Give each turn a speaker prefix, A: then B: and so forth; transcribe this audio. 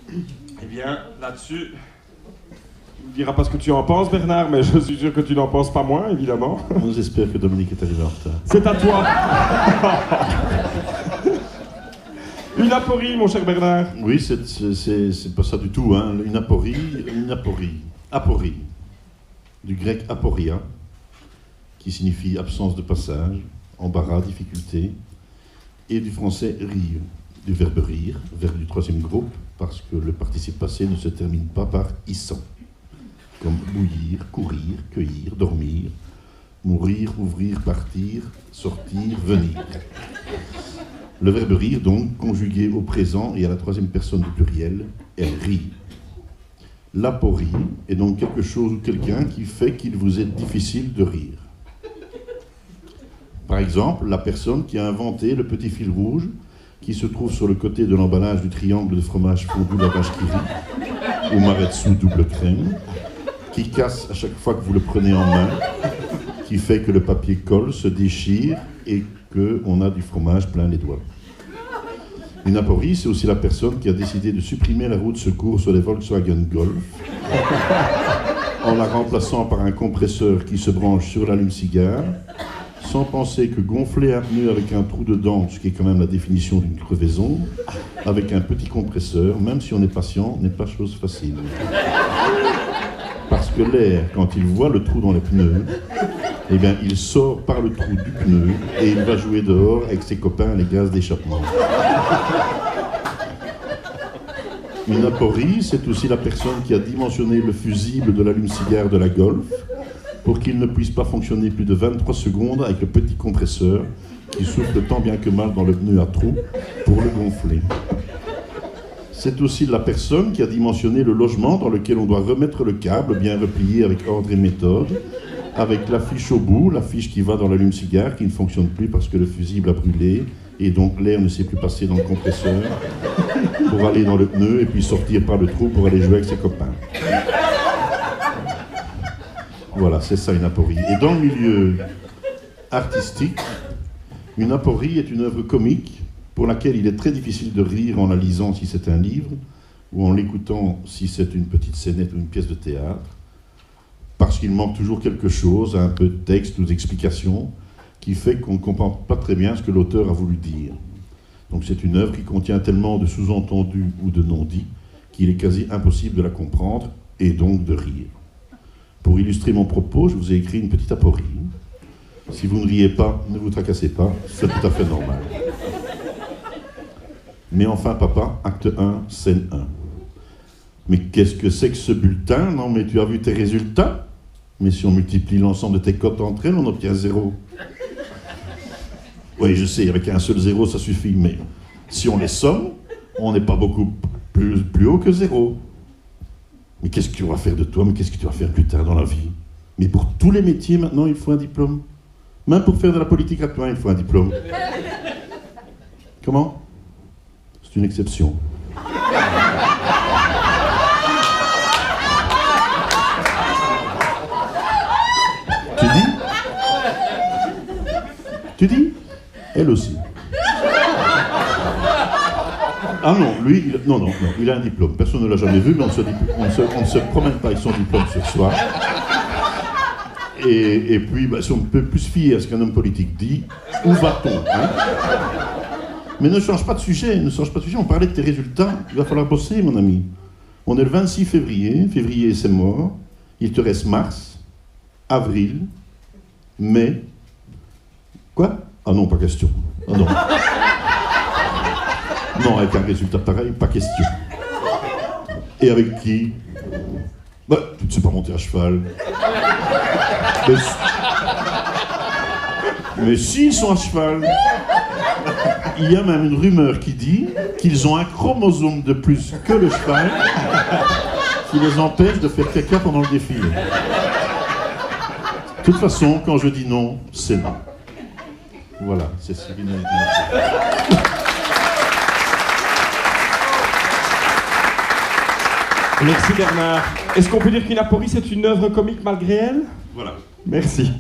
A: Eh bien, là-dessus, tu ne me diras pas ce que tu en penses, Bernard, mais je suis sûr que tu n'en penses pas moins, évidemment.
B: J'espère que Dominique est arrivé en retard.
A: C'est à toi. Une aporie, mon cher Bernard.
B: Oui, c'est pas ça du tout, hein. Une aporie. Aporie. Du grec aporia, qui signifie absence de passage, embarras, difficulté, et du français rire, du verbe rire, verbe du troisième groupe, parce que le participe passé ne se termine pas par issant, comme bouillir, courir, cueillir, dormir, mourir, ouvrir, partir, sortir, venir. Le verbe rire, donc, conjugué au présent et à la troisième personne du pluriel, elle rit. L'aporie est donc quelque chose ou quelqu'un qui fait qu'il vous est difficile de rire. Par exemple, la personne qui a inventé le petit fil rouge qui se trouve sur le côté de l'emballage du triangle de fromage fondu la vache qui rit, ou maretsu double crème, qui casse à chaque fois que vous le prenez en main, qui fait que le papier colle, se déchire et qu'on a du fromage plein les doigts. Une aporie, c'est aussi la personne qui a décidé de supprimer la roue de secours sur les Volkswagen Golf en la remplaçant par un compresseur qui se branche sur l'allume-cigare, sans penser que gonfler un pneu avec un trou dedans, ce qui est quand même la définition d'une crevaison, avec un petit compresseur, même si on est patient, n'est pas chose facile. Parce que l'air, quand il voit le trou dans les pneus, eh bien, il sort par le trou du pneu et il va jouer dehors avec ses copains les gaz d'échappement. Une aporie, c'est aussi la personne qui a dimensionné le fusible de l'allume-cigare de la Golf pour qu'il ne puisse pas fonctionner plus de 23 secondes avec le petit compresseur qui souffle tant bien que mal dans le pneu à trou pour le gonfler. C'est aussi la personne qui a dimensionné le logement dans lequel on doit remettre le câble bien replié avec ordre et méthode, avec la fiche au bout, la fiche qui va dans l'allume-cigare, qui ne fonctionne plus parce que le fusible a brûlé, et donc l'air ne s'est plus passé dans le compresseur, pour aller dans le pneu et puis sortir par le trou pour aller jouer avec ses copains. Voilà, c'est ça une aporie. Et dans le milieu artistique, une aporie est une œuvre comique pour laquelle il est très difficile de rire en la lisant si c'est un livre, ou en l'écoutant si c'est une petite scénette ou une pièce de théâtre, parce qu'il manque toujours quelque chose, un peu de texte ou d'explication, qui fait qu'on ne comprend pas très bien ce que l'auteur a voulu dire. Donc c'est une œuvre qui contient tellement de sous-entendus ou de non-dits qu'il est quasi impossible de la comprendre et donc de rire. Pour illustrer mon propos, je vous ai écrit une petite aporie. Si vous ne riez pas, ne vous tracassez pas, c'est tout à fait normal. Mais enfin, papa, acte 1, scène 1. Mais qu'est-ce que c'est que ce bulletin? Non, mais tu as vu tes résultats? Mais si on multiplie l'ensemble de tes cotes entre elles, on obtient 0. Oui, je sais, avec un seul 0, ça suffit, mais si on les somme, on n'est pas beaucoup plus haut que 0. Mais qu'est-ce que tu vas faire de toi? Mais qu'est-ce que tu vas faire plus tard dans la vie? Mais pour tous les métiers, maintenant, il faut un diplôme. Même pour faire de la politique à toi, il faut un diplôme. Comment? C'est une exception. Tu dis? Elle aussi. Ah non, lui, non, il a un diplôme. Personne ne l'a jamais vu, mais on ne se promène pas avec son diplôme ce soir. Et puis, si on peut plus se fier à ce qu'un homme politique dit, où va-t-on, hein? Mais ne change pas de sujet, on parlait de tes résultats, il va falloir bosser, mon ami. On est le 26 février, février c'est mort, il te reste mars, avril, mai. Quoi? Ah non, pas question. Ah non. Non, avec un résultat pareil, pas question. Et avec qui? Bah, tu ne sais pas monter à cheval. Mais si, ils sont à cheval. Il y a même une rumeur qui dit qu'ils ont un chromosome de plus que le cheval qui les empêche de faire caca pendant le défilé. De toute façon, quand je dis non, c'est non. Voilà, c'est Cyril.
A: Merci Bernard. Est-ce qu'on peut dire qu'une aporie c'est une œuvre comique malgré elle?
B: Voilà.
A: Merci.